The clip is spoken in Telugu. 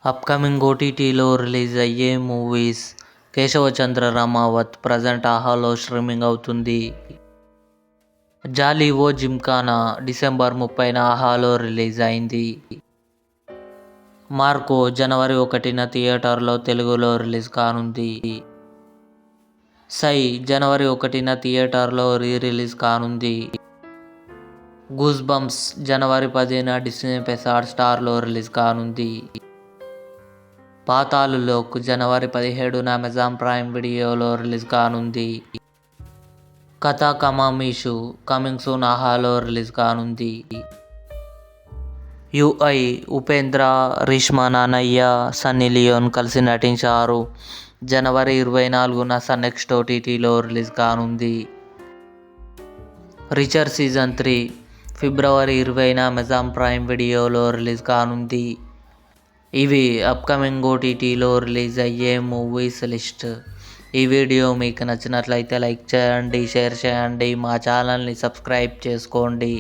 అప్కమింగ్ ఓటీటీలో రిలీజ్ అయ్యే మూవీస్. కేశవచంద్ర రమావత్ ప్రజెంట్ ఆహాలో స్ట్రీమింగ్ అవుతుంది. జాలీ ఓ జిమ్ఖానా డిసెంబర్ 30న ఆహాలో రిలీజ్ అయింది. మార్కో జనవరి 1న థియేటర్లో తెలుగులో రిలీజ్ కానుంది. సై జనవరి 1న థియేటర్లో రిలీజ్ కానుంది. గూస్ బంప్స్ జనవరి 10న డిస్నీ+ హాట్‌స్టార్లో రిలీజ్ కానుంది. పాతాళ్ లోక్ జనవరి 17న అమెజాన్ ప్రైమ్ వీడియోలో రిలీజ్ కానుంది. కథా కమామిషు కమింగ్ సూన్ ఆహాలో రిలీజ్ కానుంది. UI Upendra, Reshma Nanayya, Sunny Leone కలిసి నటించారు. జనవరి 24న సన్నెక్స్ట్ ఓటీటీలో రిలీజ్ కానుంది. రీచర్ సీజన్ 3 ఫిబ్రవరి 20న అమెజాన్ ప్రైమ్ వీడియోలో రిలీజ్ కానుంది. ఇవి అప్కమింగ్ ఓటీటీలో రిలీజ్ అయ్యే మూవీస్ లిస్ట్. ఈ వీడియో మీకు నచ్చినట్లయితే లైక్ చేయండి, షేర్ చేయండి, మా ఛానల్ని సబ్స్క్రైబ్ చేసుకోండి.